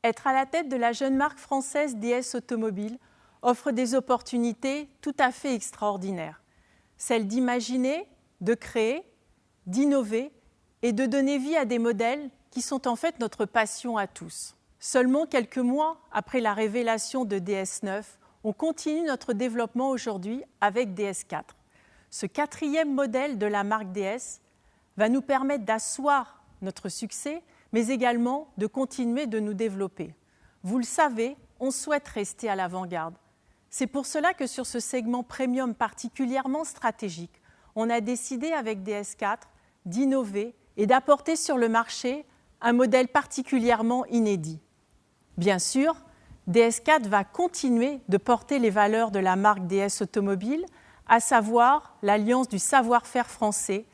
être à la tête de la jeune marque française DS Automobile offre des opportunités tout à fait extraordinaires. Celles d'imaginer, de créer, d'innover et de donner vie à des modèles qui sont en fait notre passion à tous. Seulement quelques mois après la révélation de DS9, on continue notre développement aujourd'hui avec DS4. Ce 4e modèle de la marque DS va nous permettre d'asseoir notre succès, mais également de continuer de nous développer. Vous le savez, on souhaite rester à l'avant-garde. C'est pour cela que sur ce segment premium particulièrement stratégique, on a décidé avec DS4 d'innover et d'apporter sur le marché un modèle particulièrement inédit. Bien sûr, DS4 va continuer de porter les valeurs de la marque DS Automobile, à savoir l'alliance du savoir-faire français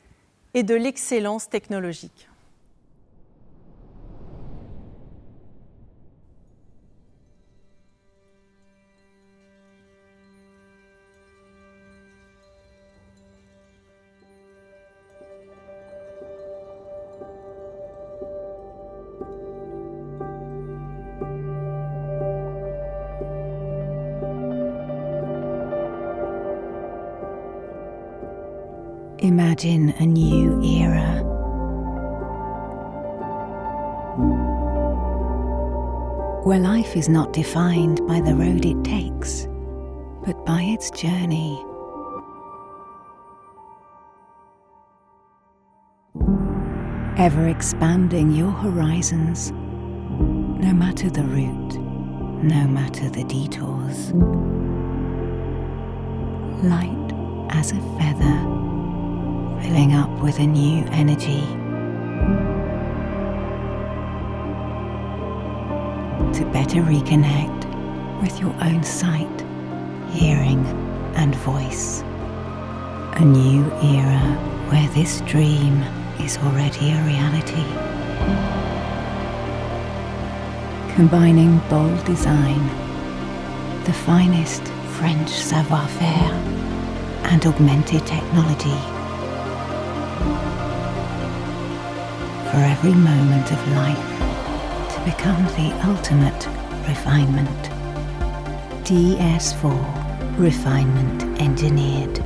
et de l'excellence technologique. Imagine a new era. Where life is not defined by the road it takes, but by its journey. Ever expanding your horizons, no matter the route, no matter the detours. Light as a feather, filling up with a new energy. To better reconnect with your own sight, hearing, and voice. A new era where this dream is already a reality. Combining bold design, the finest French savoir-faire, and augmented technology. For every moment of life to become the ultimate refinement. DS4 Refinement Engineered.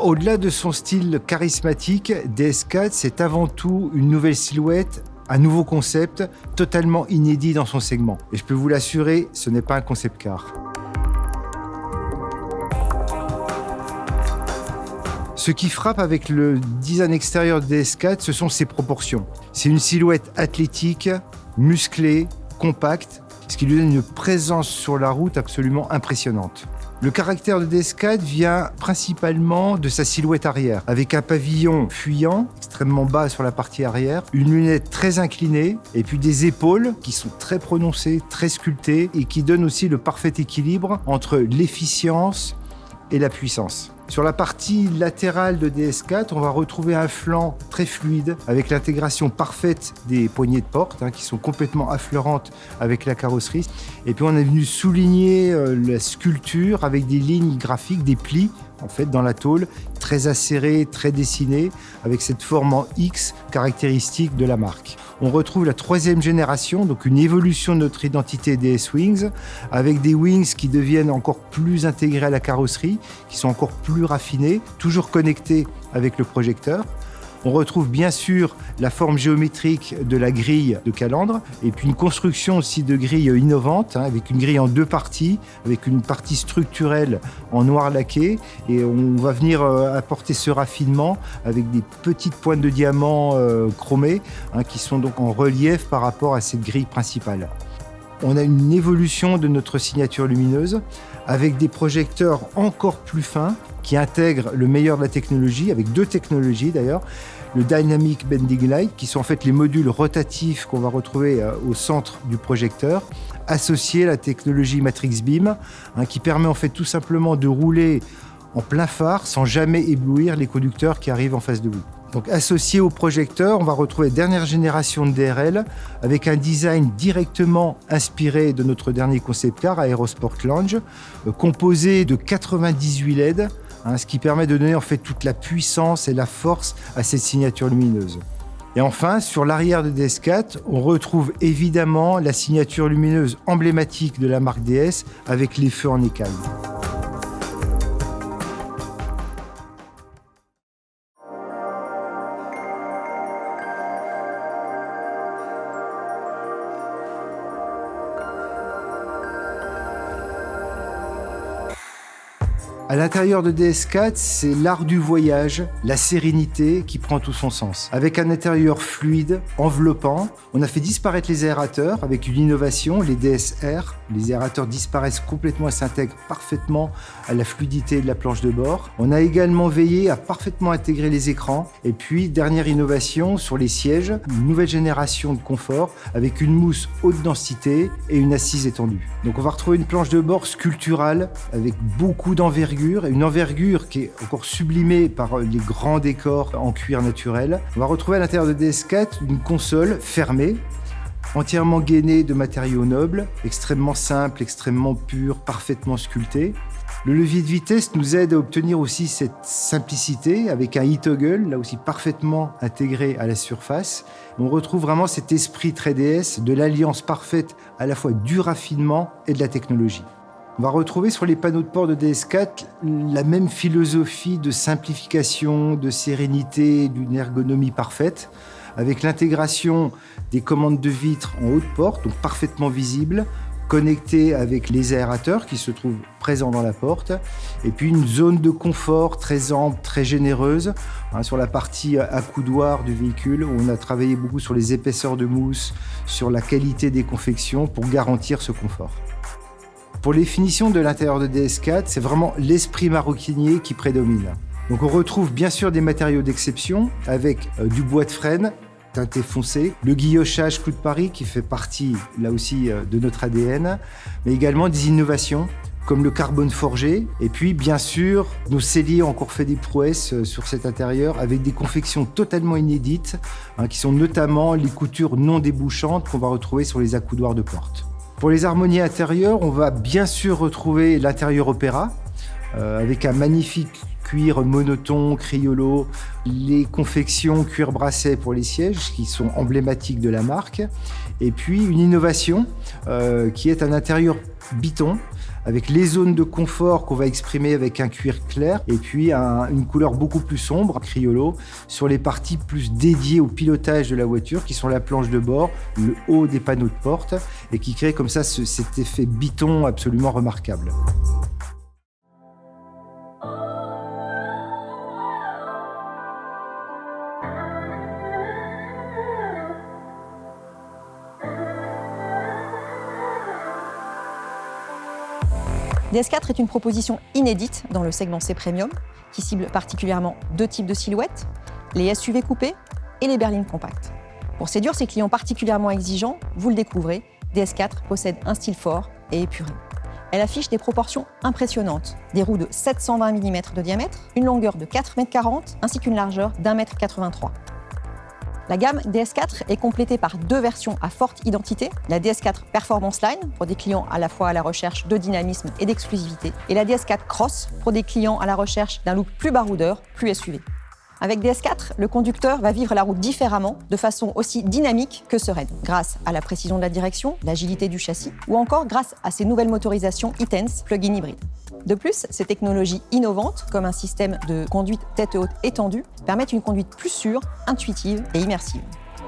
Au-delà de son style charismatique, DS4, c'est avant tout une nouvelle silhouette, un nouveau concept totalement inédit dans son segment. Et je peux vous l'assurer, ce n'est pas un concept car. Ce qui frappe avec le design extérieur de DS4, ce sont ses proportions. C'est une silhouette athlétique, musclée, compacte, ce qui lui donne une présence sur la route absolument impressionnante. Le caractère de DS4 vient principalement de sa silhouette arrière, avec un pavillon fuyant, extrêmement bas sur la partie arrière, une lunette très inclinée, et puis des épaules qui sont très prononcées, très sculptées, et qui donnent aussi le parfait équilibre entre l'efficience et la puissance. Sur la partie latérale de DS4, on va retrouver un flanc très fluide avec l'intégration parfaite des poignées de porte qui sont complètement affleurantes avec la carrosserie. Et puis on est venu souligner la sculpture avec des lignes graphiques, des plis en fait dans la tôle, très acérés, très dessinés, avec cette forme en X caractéristique de la marque. On retrouve la 3e génération, donc une évolution de notre identité DS Wings, avec des wings qui deviennent encore plus intégrés à la carrosserie, qui sont encore plus raffinés, toujours connectés avec le projecteur. On retrouve bien sûr la forme géométrique de la grille de calandre et puis une construction aussi de grille innovante avec une grille en 2 parties, avec une partie structurelle en noir laqué et on va venir apporter ce raffinement avec des petites pointes de diamants chromées qui sont donc en relief par rapport à cette grille principale. On a une évolution de notre signature lumineuse avec des projecteurs encore plus fins qui intègrent le meilleur de la technologie, avec 2 technologies d'ailleurs, le Dynamic Bending Light, qui sont en fait les modules rotatifs qu'on va retrouver au centre du projecteur, associés à la technologie Matrix Beam, qui permet en fait tout simplement de rouler en plein phare sans jamais éblouir les conducteurs qui arrivent en face de vous. Donc associé au projecteur, on va retrouver la dernière génération de DRL avec un design directement inspiré de notre dernier concept car Aerosport Lounge, composé de 98 LED, ce qui permet de donner en fait toute la puissance et la force à cette signature lumineuse. Et enfin, sur l'arrière de DS4, on retrouve évidemment la signature lumineuse emblématique de la marque DS avec les feux en écaille. À l'intérieur de DS4, c'est l'art du voyage, la sérénité qui prend tout son sens. Avec un intérieur fluide, enveloppant, on a fait disparaître les aérateurs avec une innovation, les DSR. Les aérateurs disparaissent complètement et s'intègrent parfaitement à la fluidité de la planche de bord. On a également veillé à parfaitement intégrer les écrans. Et puis, dernière innovation sur les sièges, une nouvelle génération de confort avec une mousse haute densité et une assise étendue. Donc on va retrouver une planche de bord sculpturale avec beaucoup d'envergure, et une envergure qui est encore sublimée par les grands décors en cuir naturel. On va retrouver à l'intérieur de DS4 une console fermée, entièrement gainée de matériaux nobles, extrêmement simple, extrêmement pur, parfaitement sculpté. Le levier de vitesse nous aide à obtenir aussi cette simplicité avec un e-toggle, là aussi parfaitement intégré à la surface. On retrouve vraiment cet esprit très DS, de l'alliance parfaite à la fois du raffinement et de la technologie. On va retrouver sur les panneaux de port de DS4 la même philosophie de simplification, de sérénité, d'une ergonomie parfaite, avec l'intégration des commandes de vitres en haut de porte, donc parfaitement visibles, connectées avec les aérateurs qui se trouvent présents dans la porte, et puis une zone de confort très ample, très généreuse, sur la partie accoudoir du véhicule, où on a travaillé beaucoup sur les épaisseurs de mousse, sur la qualité des confections pour garantir ce confort. Pour les finitions de l'intérieur de DS4, c'est vraiment l'esprit maroquinier qui prédomine. Donc on retrouve bien sûr des matériaux d'exception avec du bois de frêne teinté foncé, le guillochage Clou de Paris qui fait partie là aussi de notre ADN, mais également des innovations comme le carbone forgé. Et puis bien sûr, nos selliers ont encore fait des prouesses sur cet intérieur avec des confections totalement inédites, qui sont notamment les coutures non débouchantes qu'on va retrouver sur les accoudoirs de porte. Pour les harmonies intérieures, on va bien sûr retrouver l'intérieur opéra, avec un magnifique cuir monoton, Criollo, les confections cuir brassé pour les sièges, qui sont emblématiques de la marque, et puis une innovation qui est un intérieur biton, avec les zones de confort qu'on va exprimer avec un cuir clair, et puis une couleur beaucoup plus sombre, Criollo, sur les parties plus dédiées au pilotage de la voiture, qui sont la planche de bord, le haut des panneaux de porte, et qui crée comme ça cet effet biton absolument remarquable. DS4 est une proposition inédite dans le segment C-Premium qui cible particulièrement deux types de silhouettes, les SUV coupés et les berlines compactes. Pour séduire ces clients particulièrement exigeants, vous le découvrez, DS4 possède un style fort et épuré. Elle affiche des proportions impressionnantes, des roues de 720 mm de diamètre, une longueur de 4,40 m ainsi qu'une largeur d'1,83 m. La gamme DS4 est complétée par deux versions à forte identité, la DS4 Performance Line pour des clients à la fois à la recherche de dynamisme et d'exclusivité, et la DS4 Cross pour des clients à la recherche d'un look plus baroudeur, plus SUV. Avec DS4, le conducteur va vivre la route différemment, de façon aussi dynamique que sereine, grâce à la précision de la direction, l'agilité du châssis, ou encore grâce à ses nouvelles motorisations e-Tense plug-in hybride. De plus, ces technologies innovantes, comme un système de conduite tête haute étendue, permettent une conduite plus sûre, intuitive et immersive.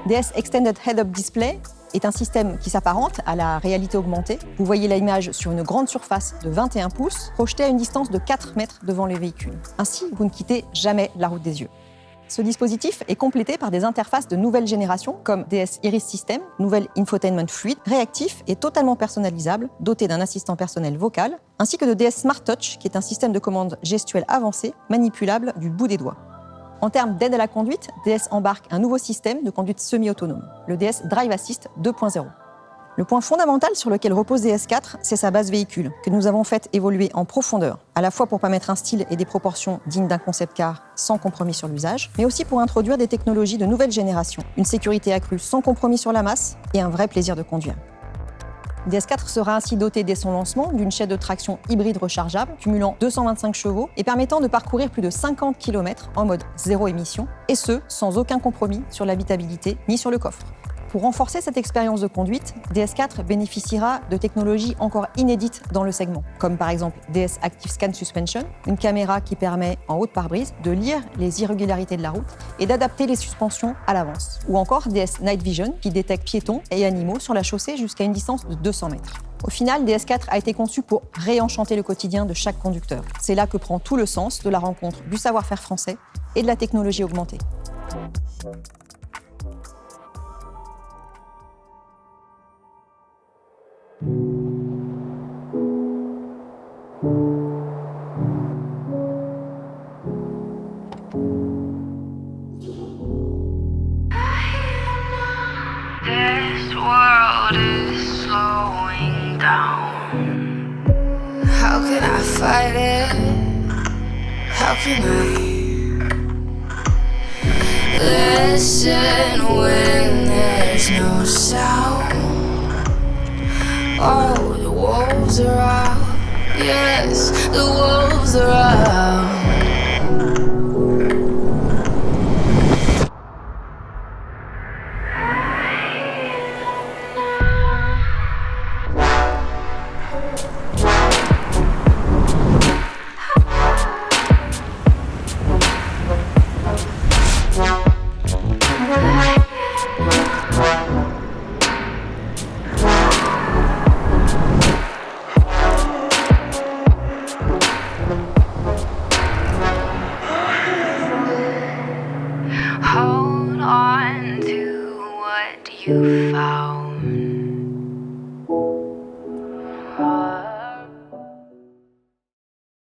DS Extended Head-Up Display est un système qui s'apparente à la réalité augmentée. Vous voyez l'image sur une grande surface de 21 pouces, projetée à une distance de 4 mètres devant les véhicules. Ainsi, vous ne quittez jamais la route des yeux. Ce dispositif est complété par des interfaces de nouvelle génération comme DS Iris System, nouvel infotainment fluide, réactif et totalement personnalisable, doté d'un assistant personnel vocal, ainsi que de DS Smart Touch, qui est un système de commande gestuelle avancé, manipulable du bout des doigts. En termes d'aide à la conduite, DS embarque un nouveau système de conduite semi-autonome, le DS Drive Assist 2.0. Le point fondamental sur lequel repose DS4, c'est sa base véhicule, que nous avons fait évoluer en profondeur, à la fois pour permettre un style et des proportions dignes d'un concept car sans compromis sur l'usage, mais aussi pour introduire des technologies de nouvelle génération, une sécurité accrue sans compromis sur la masse et un vrai plaisir de conduire. DS4 sera ainsi doté dès son lancement d'une chaîne de traction hybride rechargeable, cumulant 225 chevaux et permettant de parcourir plus de 50 km en mode zéro émission, et ce, sans aucun compromis sur l'habitabilité ni sur le coffre. Pour renforcer cette expérience de conduite, DS4 bénéficiera de technologies encore inédites dans le segment, comme par exemple DS Active Scan Suspension, une caméra qui permet, en haute pare-brise, de lire les irrégularités de la route et d'adapter les suspensions à l'avance. Ou encore DS Night Vision, qui détecte piétons et animaux sur la chaussée jusqu'à une distance de 200 mètres. Au final, DS4 a été conçu pour réenchanter le quotidien de chaque conducteur. C'est là que prend tout le sens de la rencontre du savoir-faire français et de la technologie augmentée. This world is slowing down. How can I fight it? How can I listen when there's no sound? Oh, the wolves are out. Yes, the wolves are out. Hold on to what you found.